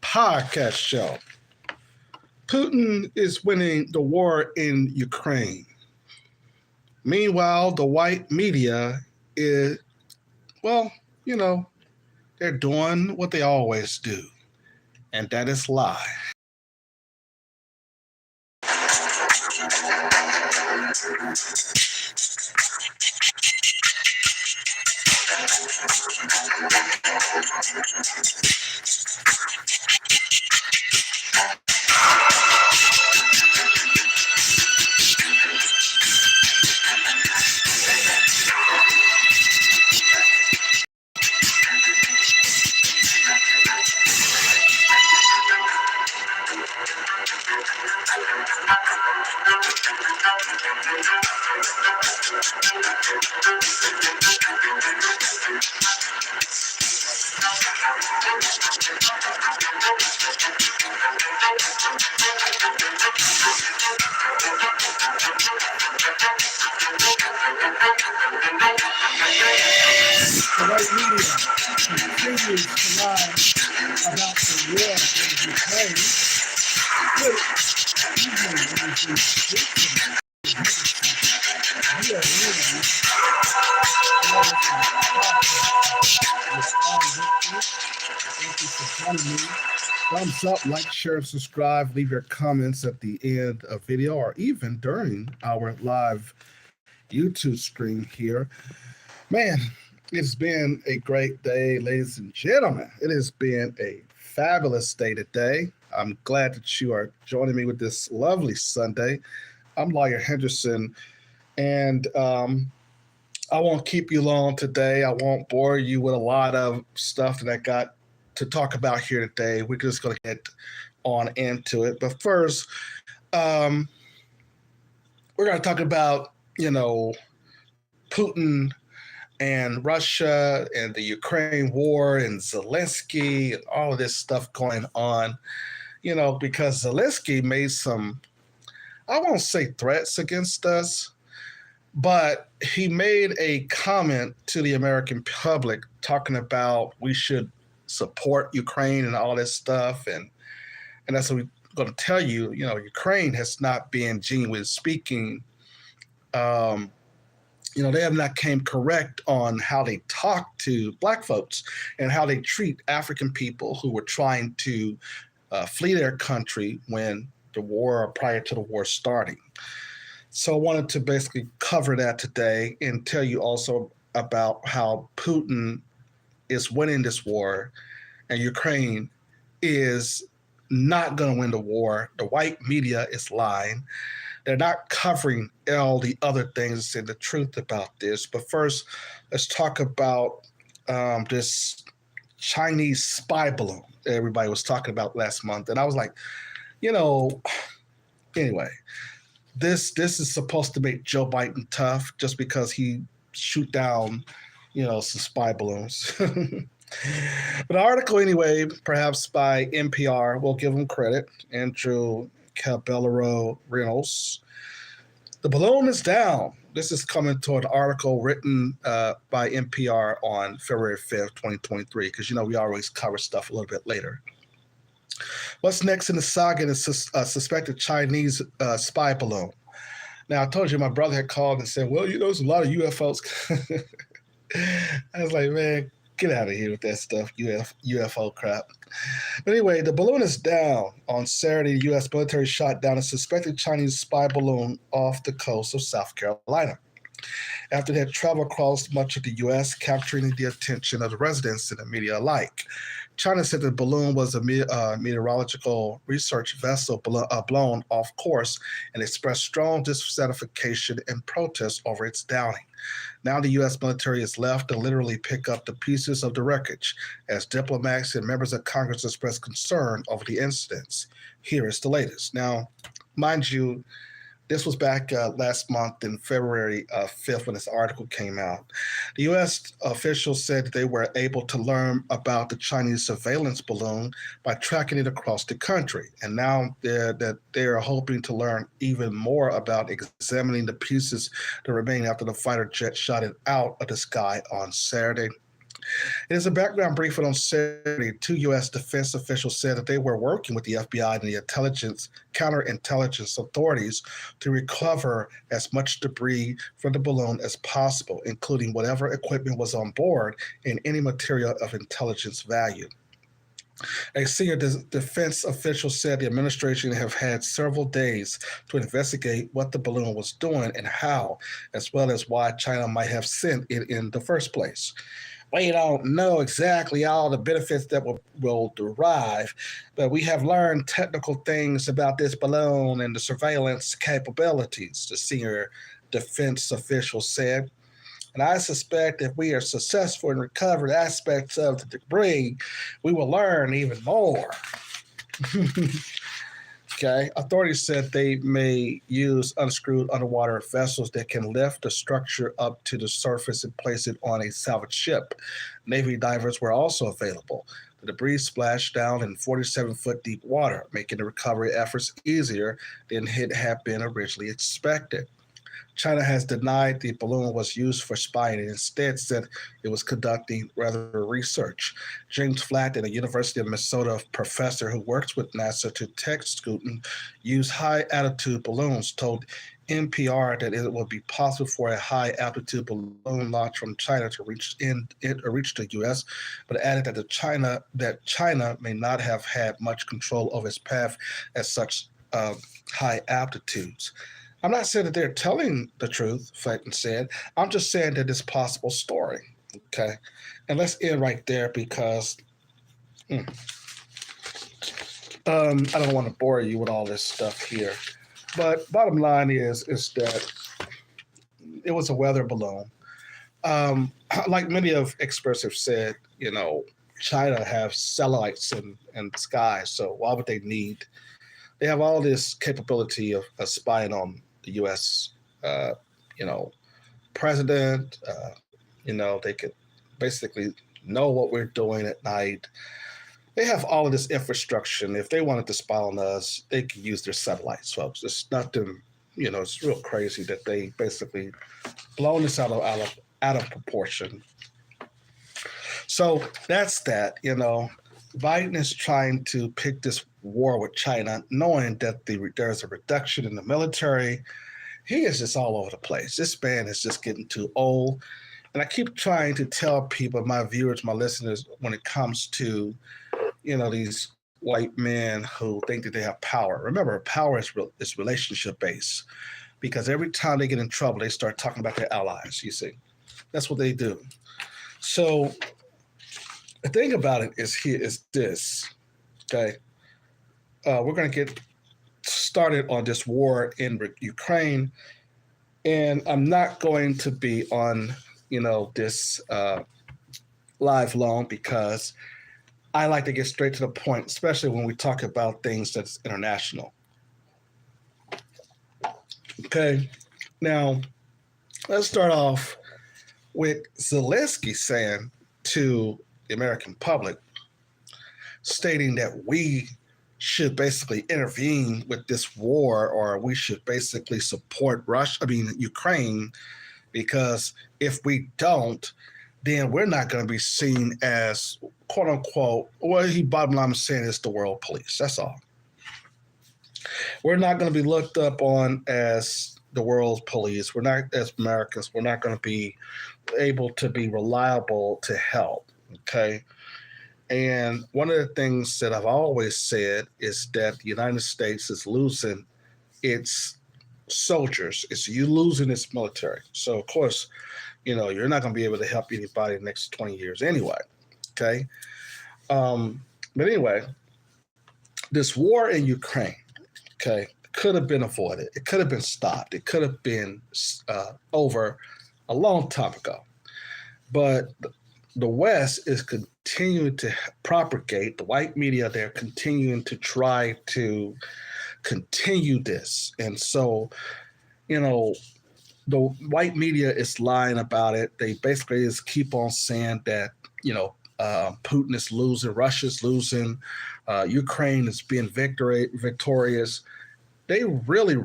podcast show. Putin is winning the war in Ukraine. Meanwhile, the white media is, well, you know, they're doing what they always do, and that is lie. The white media continues to lie about the war in Ukraine. Thank you for joining me. Thumbs up, like, share, subscribe, leave your comments at the end of video or even during our live YouTube stream here. Man, it's been a great day, ladies and gentlemen. It has been a fabulous day today. I'm glad that you are joining me with this lovely Sunday. I'm Lawyer Henderson, and I won't keep you long today. I won't bore you with a lot of stuff that I got to talk about here today. We're just going to get on into it. But first, we're going to talk about, Putin and Russia and the Ukraine war and Zelensky and all of this stuff going on, because Zelensky made some, I won't say threats against us, but he made a comment to the American public talking about we should support Ukraine and all this stuff. And that's what we're going to tell you. Ukraine has not been genuinely speaking. They have not came correct on how they talk to Black folks and how they treat African people who were trying to flee their country when the war or prior to the war starting. So I wanted to basically cover that today and tell you also about how Putin is winning this war and Ukraine is not going to win the war. The white media is lying. They're not covering all the other things and the truth about this. But first, let's talk about this Chinese spy balloon that everybody was talking about last month. And I was like, anyway, this is supposed to make Joe Biden tough just because he shoot down, some spy balloons. But the article anyway, perhaps by NPR, we'll give him credit, Andrew Caballero Reynolds. The balloon is down. This is coming to an article written by NPR on February 5th, 2023, because, we always cover stuff a little bit later. What's next in the saga is a suspected Chinese spy balloon. Now, I told you my brother had called and said, well, there's a lot of UFOs. I was like, man, get out of here with that stuff, UFO crap. But anyway, the balloon is down. On Saturday, the U.S. military shot down a suspected Chinese spy balloon off the coast of South Carolina. After they had traveled across much of the U.S., capturing the attention of the residents and the media alike. China said the balloon was a meteorological research vessel blown off course and expressed strong dissatisfaction and protest over its downing. Now the U.S. military is left to literally pick up the pieces of the wreckage as diplomats and members of Congress express concern over the incidents. Here is the latest. Now, mind you, this was back last month in February 5th when this article came out. The U.S. officials said they were able to learn about the Chinese surveillance balloon by tracking it across the country. And now they're hoping to learn even more about examining the pieces that remain after the fighter jet shot it out of the sky on Saturday. It is a background briefing on Saturday. Two U.S. defense officials said that they were working with the FBI and the counterintelligence authorities to recover as much debris from the balloon as possible, including whatever equipment was on board and any material of intelligence value. A senior defense official said the administration have had several days to investigate what the balloon was doing and how, as well as why China might have sent it in the first place. We don't know exactly all the benefits that will derive, but we have learned technical things about this balloon and the surveillance capabilities, the senior defense official said. And I suspect if we are successful in recovering aspects of the debris, we will learn even more. Okay. Authorities said they may use unscrewed underwater vessels that can lift the structure up to the surface and place it on a salvage ship. Navy divers were also available. The debris splashed down in 47-foot deep water, making the recovery efforts easier than had been originally expected. China has denied the balloon was used for spying and instead said it was conducting rather research. James Flatten, a University of Minnesota professor who works with NASA to test Putin, use high-altitude balloons, told NPR that it would be possible for a high-altitude balloon launch from China to reach the U.S., but added that China may not have had much control over its path at such high altitudes. I'm not saying that they're telling the truth, Flatten said. I'm just saying that it's a possible story. Okay. And let's end right there because I don't want to bore you with all this stuff here. But bottom line is that it was a weather balloon. Like many of experts have said, China have satellites in the sky, so why would they need? They have all this capability of spying on the U.S. President. They could basically know what we're doing at night. They have all of this infrastructure, and if they wanted to spy on us, they could use their satellites, folks. It's nothing, it's real crazy that they basically blown this out of proportion. So that's that. Biden is trying to pick this war with China, knowing that there's a reduction in the military. He is just all over the place. This man is just getting too old. And I keep trying to tell people, my viewers, my listeners, when it comes to, these white men who think that they have power. Remember, power is relationship based, because every time they get in trouble, they start talking about their allies, you see. That's what they do. So the thing about it is this, okay? We're going to get started on this war in Ukraine, and I'm not going to be on, this live long because I like to get straight to the point, especially when we talk about things that's international. Okay, now let's start off with Zelensky saying to the American public, stating that we should basically intervene with this war, or we should basically support Ukraine, because if we don't, then we're not going to be seen as, quote unquote, bottom line is saying is the world police. That's all. We're not going to be looked up on as the world's police. We're not, as Americans, we're not going to be able to be reliable to help. Okay. And one of the things that I've always said is that the United States is losing its soldiers. It's you losing its military. So, of course, you're not going to be able to help anybody in the next 20 years anyway. Okay. But anyway, this war in Ukraine, okay, could have been avoided. It could have been stopped. It could have been over a long time ago. But the West is continuing to propagate, the white media, they're continuing to try to continue this. And so, the white media is lying about it. They basically just keep on saying that, Putin is losing, Russia's losing, Ukraine is being victorious. They really,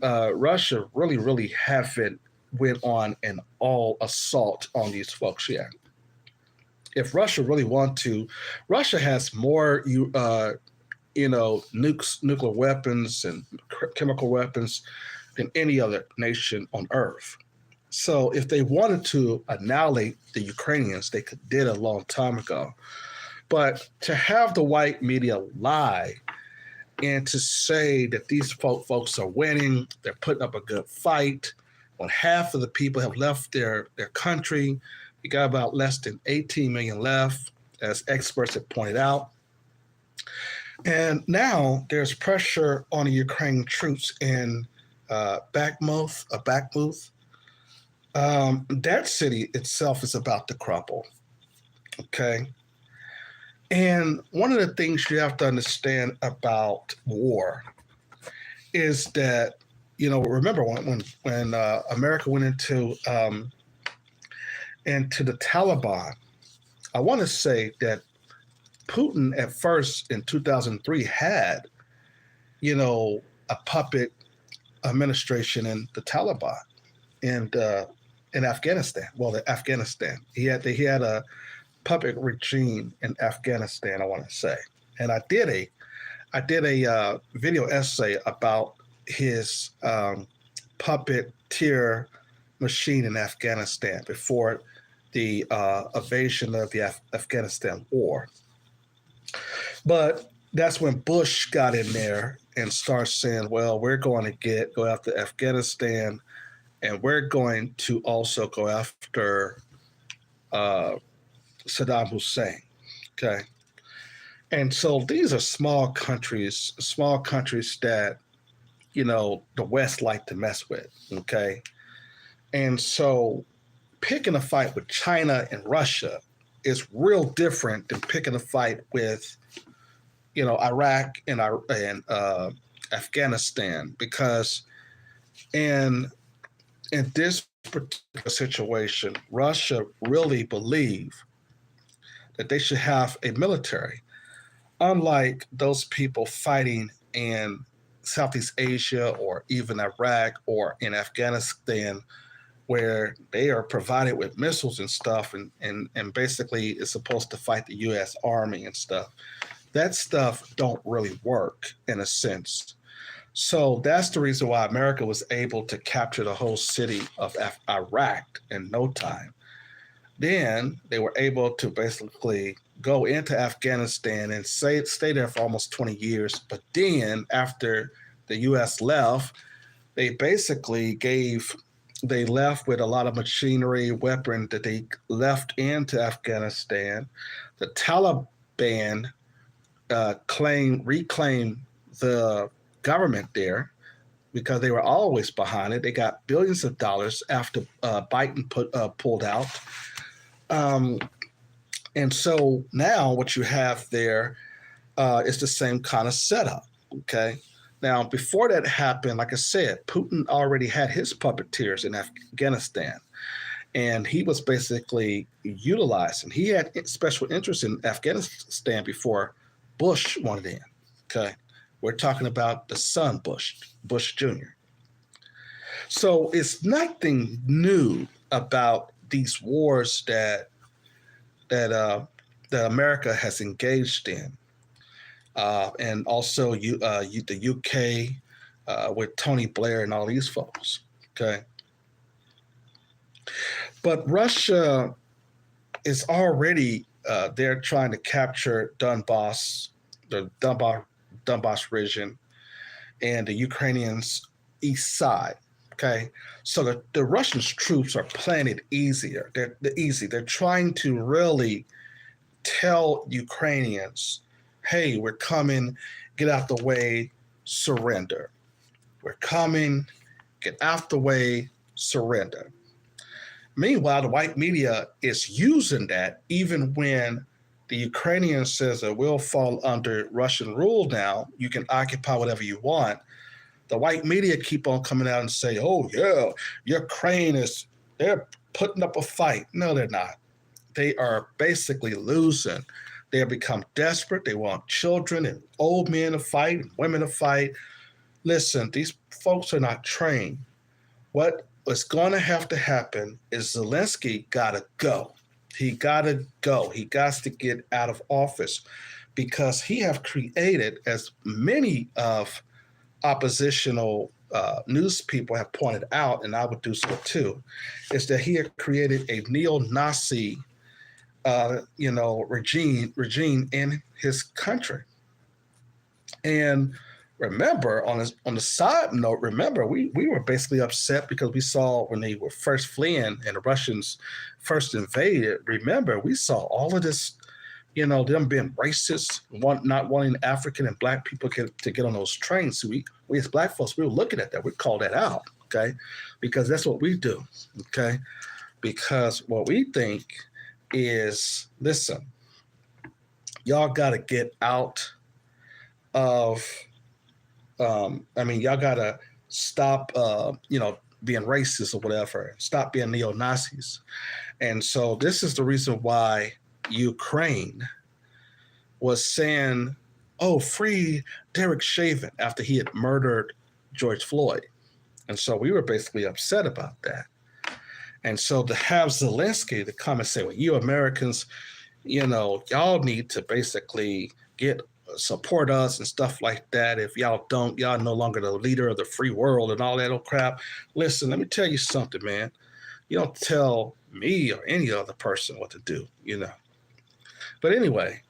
Russia really haven't went on an all assault on these folks yet. if Russia really want to, Russia has more nuclear weapons and chemical weapons than any other nation on earth. So if they wanted to annihilate the Ukrainians, they could did a long time ago. But to have the white media lie and to say that these folks are winning, they're putting up a good fight, when half of the people have left their country, we got about less than 18 million left, as experts have pointed out. And now there's pressure on the Ukrainian troops in Bakhmut. That city itself is about to crumble. Okay. And one of the things you have to understand about war is that, remember when America went into the Taliban, I want to say that Putin at first in 2003 had, a puppet administration in the Taliban and in Afghanistan. Well, Afghanistan, he had a puppet regime in Afghanistan, I want to say, and I did a video essay about his puppeteer machine in Afghanistan before the invasion of the Afghanistan war. But that's when Bush got in there and started saying, well, we're going to go after Afghanistan, and we're going to also go after Saddam Hussein. Okay. And so these are small countries that, the West like to mess with. Okay. And so picking a fight with China and Russia is real different than picking a fight with, Iraq and Afghanistan, because in this particular situation, Russia really believe that they should have a military, unlike those people fighting in Southeast Asia or even Iraq or in Afghanistan, where they are provided with missiles and stuff and basically is supposed to fight the U.S. Army and stuff. That stuff don't really work in a sense. So that's the reason why America was able to capture the whole city of Iraq in no time. Then they were able to basically go into Afghanistan and stay there for almost 20 years. But then after the U.S. left, they basically they left with a lot of machinery, weapon that they left into Afghanistan. The Taliban reclaimed the government there because they were always behind it. They got billions of dollars after Biden pulled out. And so now what you have there is the same kind of setup, okay? Now, before that happened, like I said, Putin already had his puppeteers in Afghanistan, and he was basically utilized, and he had special interest in Afghanistan before Bush wanted in, okay? We're talking about the son Bush Jr. So it's nothing new about these wars that America has engaged in, and also the UK with Tony Blair and all these folks. Okay, but Russia is already they're trying to capture Donbass, the Donbass region, and the Ukrainians' east side. Okay, so the Russian troops are playing it easier. They're trying to really tell Ukrainians, hey, we're coming, get out the way, surrender. We're coming, get out the way, surrender. Meanwhile, the white media is using that even when the Ukrainian says that we'll fall under Russian rule now, you can occupy whatever you want. The white media keep on coming out and say, oh, yeah, Ukraine they're putting up a fight. No, they're not. They are basically losing. They have become desperate. They want children and old men to fight and women to fight. Listen, these folks are not trained. What is going to have to happen is Zelensky got to go. He got to go. He got to get out of office because he have created, as many of oppositional news people have pointed out, and I would do so too, is that he had created a neo-Nazi, regime in his country. And remember, on the side note, remember we were basically upset because we saw when they were first fleeing and the Russians first invaded. Remember, we saw all of this, them being racist, not wanting African and black people to get on those trains. So we as black folks, we were looking at that. We called that out, okay, because that's what we do, okay, because what we think is, listen, y'all got to get out of y'all gotta stop, being racist or whatever. Stop being neo-Nazis. And so this is the reason why Ukraine was saying, "Oh, free Derek Chauvin," after he had murdered George Floyd. And so we were basically upset about that. And so to have Zelensky to come and say, "Well, you Americans, y'all need to basically support us and stuff like that. If y'all don't, y'all no longer the leader of the free world," and all that old crap. Listen, let me tell you something, man. You don't tell me or any other person what to do, But anyway,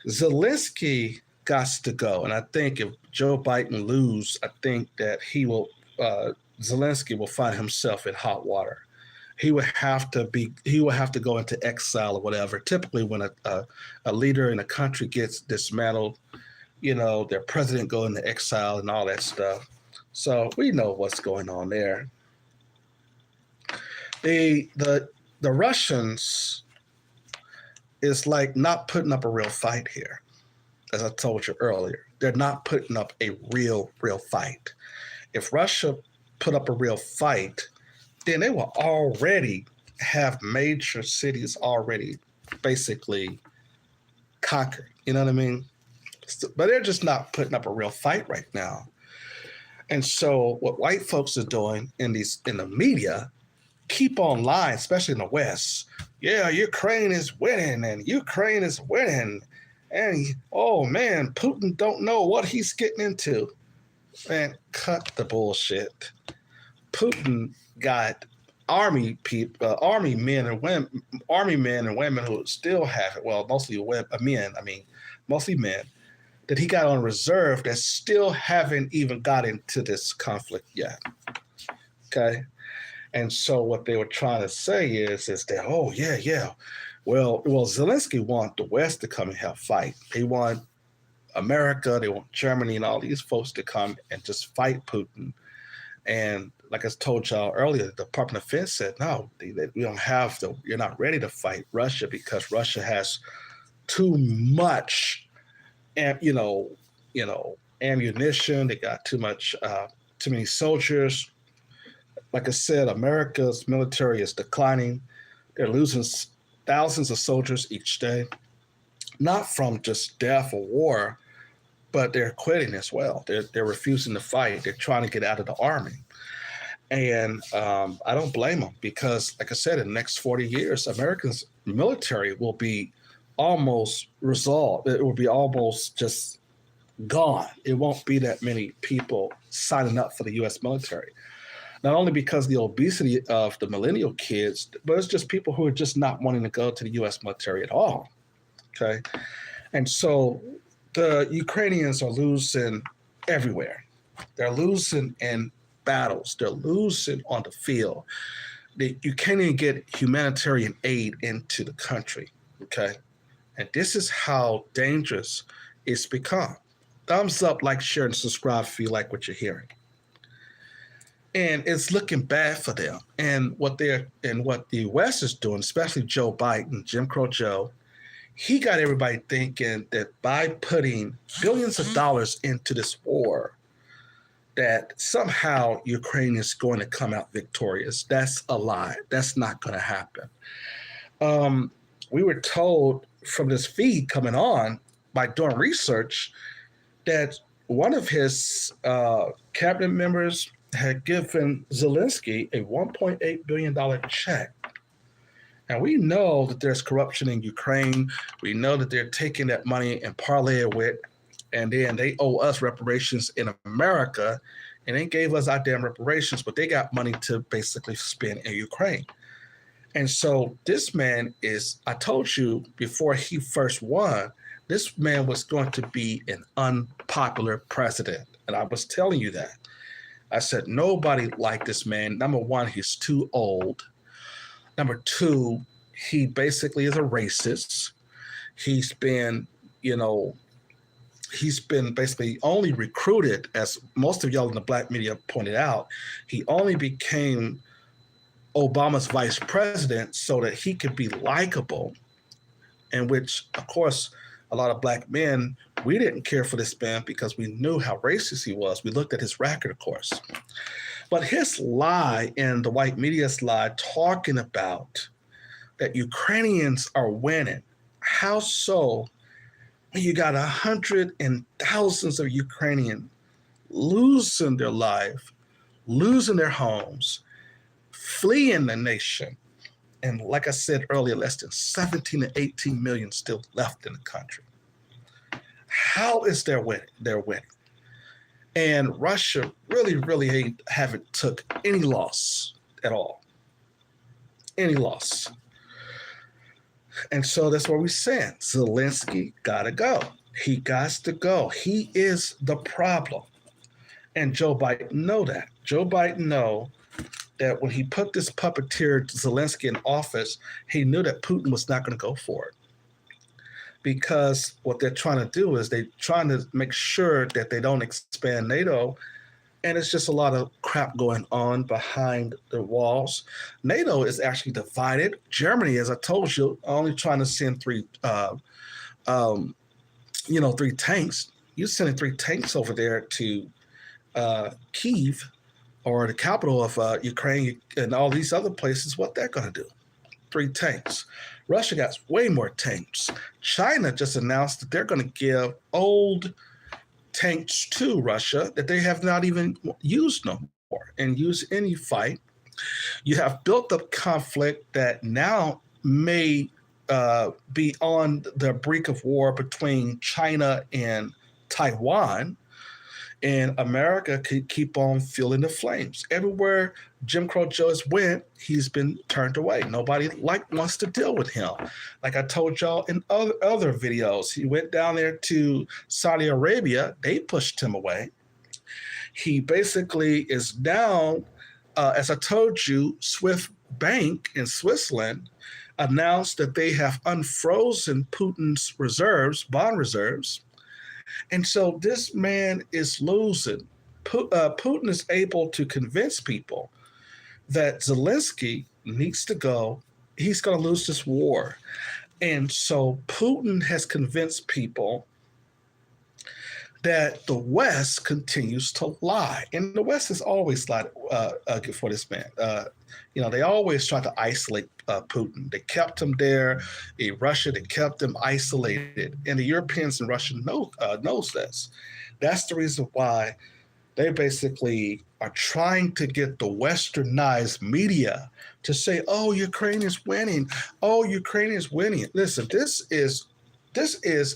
Zelensky got to go. And I think if Joe Biden lose, I think that Zelensky will find himself in hot water. He would have to go into exile or whatever. Typically when a leader in a country gets dismantled, their president go into exile and all that stuff. So we know what's going on there. The Russians is like not putting up a real fight here. As I told you earlier, they're not putting up a real fight. If Russia put up a real fight, then they will already have major cities already basically conquered. You know what I mean? But they're just not putting up a real fight right now. And so what white folks are doing in the media, keep on lying, especially in the West. Yeah, Ukraine is winning and Ukraine is winning. And, oh man, Putin don't know what he's getting into. Man, cut the bullshit. Putin got army men and women who still have it. Well, mostly men that he got on reserve that still haven't even got into this conflict yet. Okay, and so what they were trying to say is that, oh yeah, well, Zelensky want the West to come and help fight. They want America, they want Germany, and all these folks to come and just fight Putin. And like I told y'all earlier, the Department of Defense said, no, we don't have you're not ready to fight Russia because Russia has too much, ammunition. They got too many soldiers. Like I said, America's military is declining. They're losing thousands of soldiers each day, not from just death or war, but they're quitting as well. They're refusing to fight. They're trying to get out of the army. And I don't blame them because, like I said, in the next 40 years, America's military will be almost resolved. It will be almost just gone. It won't be that many people signing up for the U.S. military. Not only because of the obesity of the millennial kids, but it's just people who are just not wanting to go to the U.S. military at all. Okay. And so the Ukrainians are losing everywhere. They're losing in battles. They're losing on the field. You can't even get humanitarian aid into the country. Okay. And this is how dangerous it's become. Thumbs up, like, share, and subscribe if you like what you're hearing. And it's looking bad for them. And what the West is doing, especially Joe Biden, Jim Crow Joe, he got everybody thinking that by putting billions of dollars into this war, that somehow Ukraine is going to come out victorious. That's a lie. That's not going to happen. We were told from this feed coming on by doing research that one of his cabinet members had given Zelensky a $1.8 billion check. And we know that there's corruption in Ukraine. We know that they're taking that money and parlay it with, and then they owe us reparations in America, and they gave us our damn reparations, but they got money to basically spend in Ukraine. And so this man is, I told you before he first won, this man was going to be an unpopular president. And I was telling you that. I said, nobody liked this man. Number one, he's too old. Number two, he basically is a racist. He's been basically only recruited, as most of y'all in the black media pointed out, he only became Obama's vice president so that he could be likable, in which, of course, a lot of black men, we didn't care for this man because we knew how racist he was. We looked at his record, of course. But his lie and the white media's lie talking about that Ukrainians are winning, how so? You got hundreds and thousands of Ukrainians losing their life, losing their homes, fleeing the nation. And like I said earlier, less than 17 to 18 million still left in the country. How is their winning? They're winning. And Russia really haven't took any loss at all. Any loss. And so that's what we're saying. Zelensky gotta go. He got to go. He is the problem. And Joe Biden know that. Joe Biden know that when he put this puppeteer Zelensky in office, he knew that Putin was not going to go for it. Because what they're trying to do is they're trying to make sure that they don't expand NATO. And it's just a lot of crap going on behind the walls. NATO is actually divided. Germany, as I told you, only trying to send three tanks. You're sending 3 tanks over there to Kyiv, or the capital of Ukraine, and all these other places. What they're going to do? 3 tanks. Russia got way more tanks. China just announced that they're going to give old tanks to Russia that they have not even used no more and use any fight. You have built up conflict that now may be on the brink of war between China and Taiwan. And America could keep on fueling the flames. Everywhere Jim Crow Joe has went, he's been turned away. Nobody wants to deal with him. Like I told y'all in other videos, he went down there to Saudi Arabia. They pushed him away. He basically is now, as I told you, Swiss Bank in Switzerland announced that they have unfrozen Putin's reserves, bond reserves. And so this man is losing. Putin is able to convince people that Zelensky needs to go. He's going to lose this war. And so Putin has convinced people that the West continues to lie. And the West has always lied for this man. They always try to isolate Putin. They kept him there in Russia. They kept him isolated. And the Europeans and Russia knows this. That's the reason why they basically are trying to get the westernized media to say, oh, Ukraine is winning. Oh, Ukraine is winning. Listen, this is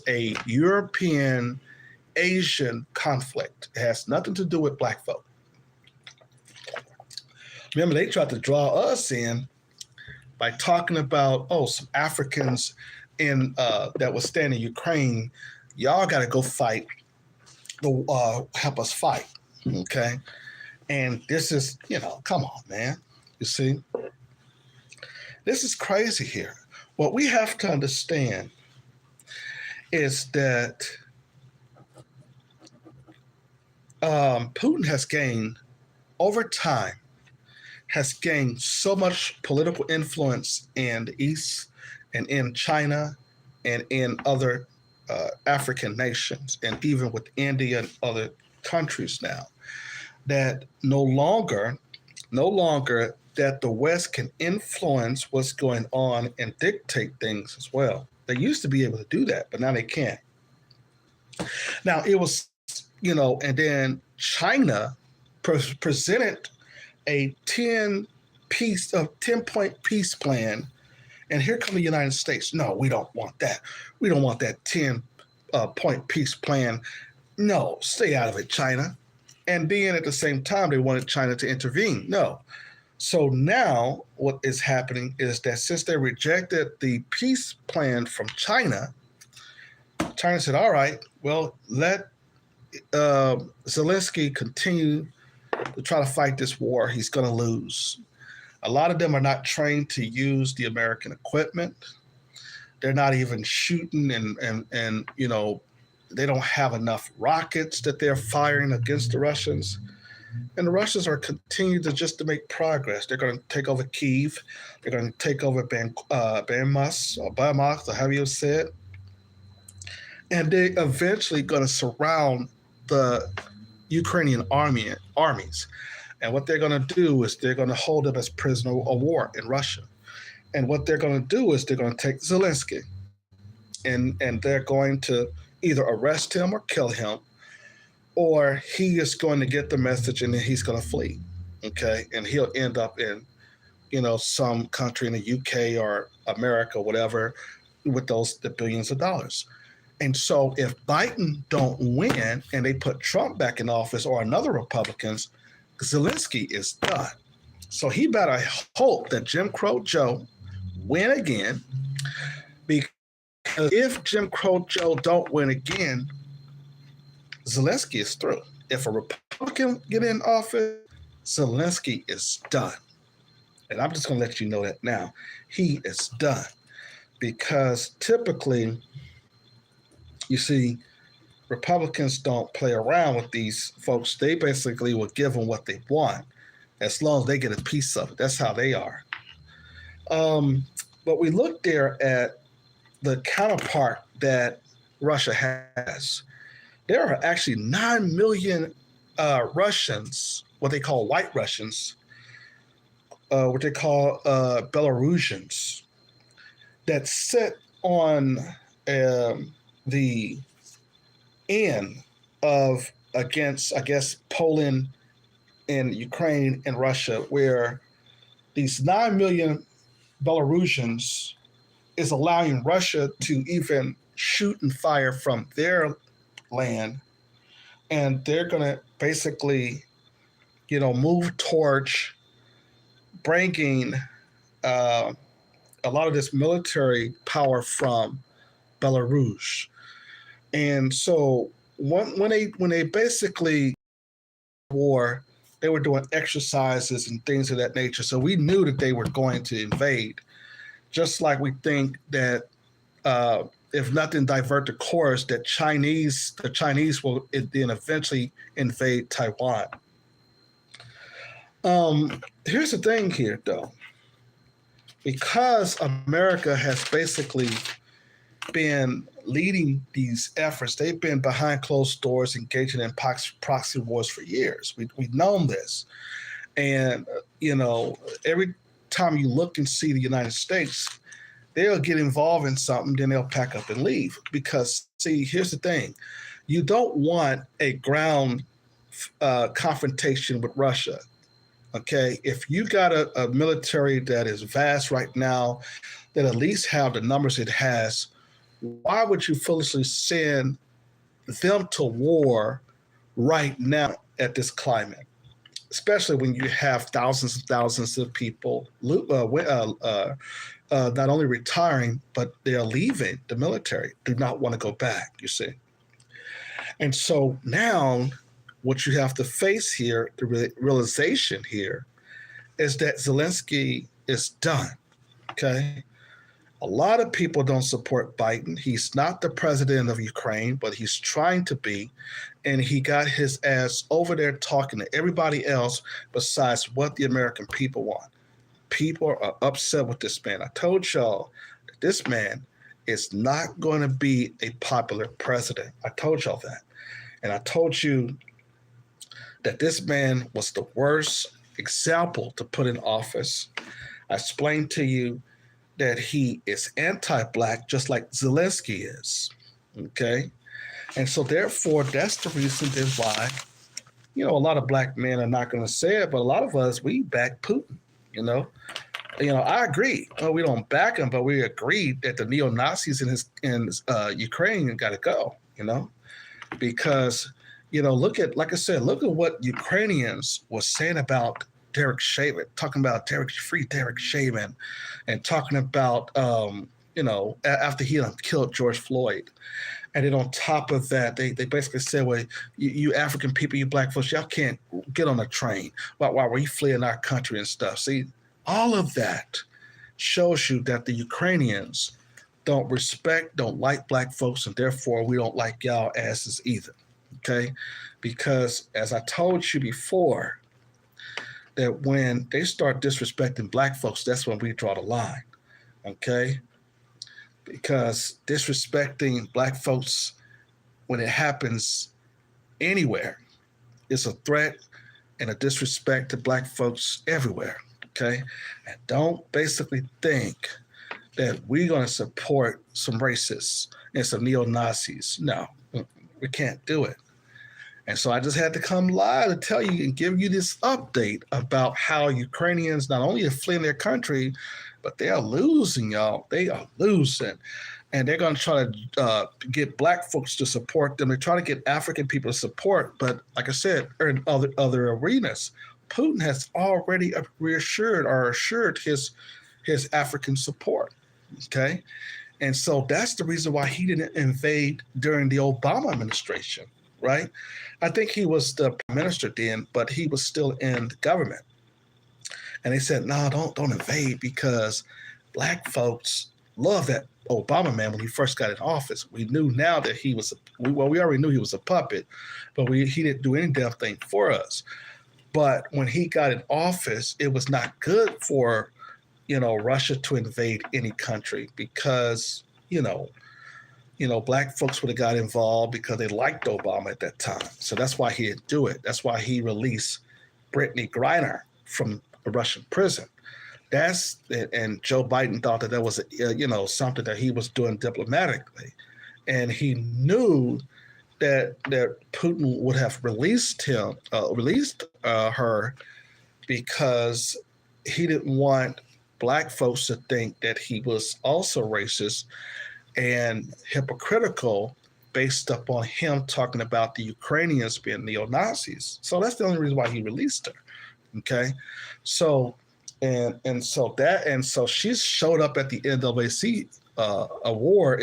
a European Asian conflict. It has nothing to do with black folk. Remember, they tried to draw us in by talking about, some Africans that was staying in Ukraine. Y'all got to go fight, help us fight, okay? And this is, come on, man. You see? This is crazy here. What we have to understand is that Putin has gained, over time, so much political influence in the East and in China and in other African nations, and even with India and other countries now, that no longer that the West can influence what's going on and dictate things as well. They used to be able to do that, but now they can't. Now it was, and then China presented a 10-point peace plan And here come the United States. No, we don't want that. We don't want that 10-point peace plan. No, stay out of it, China. And then at the same time, they wanted China to intervene. No. So now what is happening is that since they rejected the peace plan from China, China said, all right, well, let Zelensky continue to try to fight this war. He's going to lose. A lot of them are not trained to use the American equipment. They're not even shooting and you know, they don't have enough rockets that they're firing against the Russians. And the Russians are continuing to make progress. They're going to take over Kyiv. They're going to take over Bakhmut, or however you say it. And they're eventually going to surround the Ukrainian armies. And what they're going to do is they're going to hold them as prisoner of war in Russia. And what they're going to do is they're going to take Zelensky and they're going to either arrest him or kill him, or he is going to get the message and then he's going to flee. Okay. And he'll end up in, you know, some country in the UK or America, whatever, with the billions of dollars. And so if Biden don't win and they put Trump back in office or another Republicans, Zelensky is done. So he better hope that Jim Crow Joe win again, because if Jim Crow Joe don't win again, Zelensky is through. If a Republican get in office, Zelensky is done. And I'm just going to let you know that now. He is done. Because typically, you see, Republicans don't play around with these folks. They basically will give them what they want as long as they get a piece of it. That's how they are. But we look there at the counterpart that Russia has. There are actually 9 million Russians, what they call white Russians, what they call Belarusians, that sit on the end of against, I guess, Poland and Ukraine and Russia, where these 9 million Belarusians is allowing Russia to even shoot and fire from their land, and they're going to basically, you know, move towards bringing a lot of this military power from Belarus. And so when they basically war, they were doing exercises and things of that nature. So we knew that they were going to invade, just like we think that if nothing divert the course, that the Chinese will then eventually invade Taiwan. Here's the thing here, though. Because America has basically been leading these efforts, they've been behind closed doors engaging in proxy wars for years. We've known this. And, you know, every time you look and see the United States, they'll get involved in something, then they'll pack up and leave. Because, see, here's the thing. You don't want a ground confrontation with Russia. Okay, if you got a military that is vast right now, that at least have the numbers it has, why would you foolishly send them to war right now at this climate? Especially when you have thousands and thousands of people not only retiring, but they're leaving the military, do not want to go back, you see. And so now what you have to face here, the realization here, is that Zelensky is done, okay? A lot of people don't support Biden. He's not the president of Ukraine, but he's trying to be. And he got his ass over there talking to everybody else besides what the American people want. People are upset with this man. I told y'all that this man is not going to be a popular president. I told y'all that. And I told you that this man was the worst example to put in office. I explained to you that he is anti-Black, just like Zelensky is, okay? And so therefore, that's the reason why, you know, a lot of Black men are not going to say it, but a lot of us, we back Putin, you know? I agree. Well, we don't back him, but we agreed that the neo Nazis in Ukraine got to go. Because look at, like I said, look at what Ukrainians were saying about Derek Chauvin, talking about free Derek Chauvin, and talking about after he killed George Floyd. And then on top of that, they basically said, well, you African people, you black folks, y'all can't get on a train while we fleeing our country and stuff. See, all of that shows you that the Ukrainians don't like black folks, and therefore we don't like y'all asses either, okay? Because as I told you before, that when they start disrespecting black folks, that's when we draw the line, okay? Because disrespecting black folks, when it happens anywhere, is a threat and a disrespect to black folks everywhere, okay? And don't basically think that we're going to support some racists and some neo-Nazis. No, we can't do it. And so I just had to come live to tell you and give you this update about how Ukrainians not only are fleeing their country, but they are losing, y'all. They are losing. And they're going to try to get black folks to support them. They try to get African people to support. But like I said, in other arenas, Putin has already assured his African support. Okay. And so that's the reason why he didn't invade during the Obama administration, right? I think he was the prime minister then, but he was still in the government. And they said, no, don't invade, because black folks love that Obama man when he first got in office. We knew now that we already knew he was a puppet, but he didn't do any damn thing for us. But when he got in office, it was not good for Russia to invade any country, because, black folks would have got involved because they liked Obama at that time. So that's why he didn't do it. That's why he released Brittany Griner from a Russian prison. And Joe Biden thought that was, something that he was doing diplomatically. And he knew that Putin would have released her because he didn't want black folks to think that he was also racist and hypocritical based upon him talking about the Ukrainians being neo-Nazis. So that's the only reason why he released her. Okay. So so she showed up at the NAACP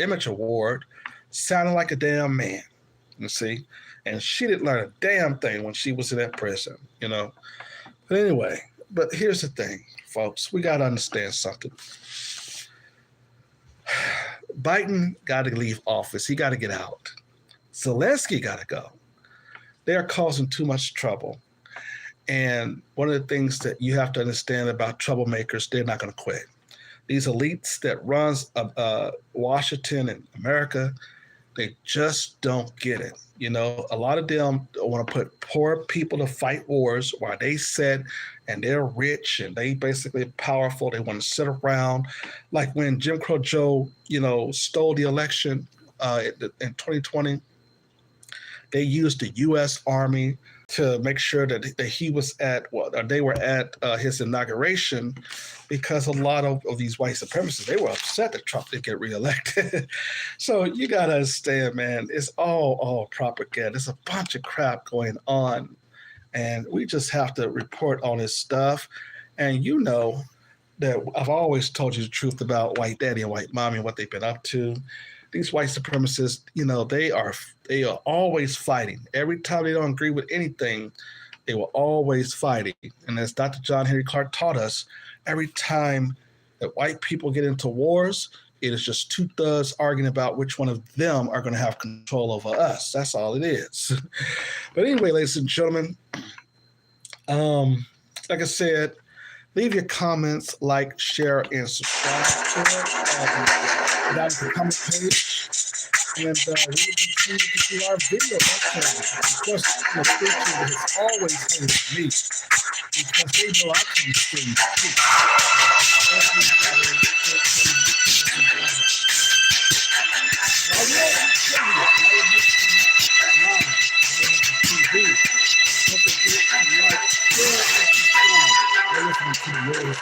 Image Award sounding like a damn man, you see, and she didn't learn a damn thing when she was in that prison, But anyway, but here's the thing, folks, we got to understand something. Biden got to leave office. He got to get out. Zelensky got to go. They are causing too much trouble. And one of the things that you have to understand about troublemakers, they're not going to quit. These elites that runs Washington and America, they just don't get it. A lot of them want to put poor people to fight wars while they sit and they're rich and they basically powerful. They want to sit around. Like when Jim Crow Joe, stole the election in 2020, they used the U.S. Army to make sure that he was they were at his inauguration, because a lot of these white supremacists, they were upset that Trump didn't get reelected. So you got to understand, man, it's all propaganda. There's a bunch of crap going on, and we just have to report on this stuff. And that I've always told you the truth about white daddy and white mommy and what they've been up to. These white supremacists, they are always fighting. Every time they don't agree with anything, they were always fighting. And as Dr. John Henry Clark taught us, every time that white people get into wars, it is just two thugs arguing about which one of them are going to have control over us. That's all it is. But anyway, ladies and gentlemen, like I said, leave your comments, like, share, and subscribe to the comment page. And we will continue to do our video. Of course, the station has always hated me, because they know I come straight too. Henderson to the world.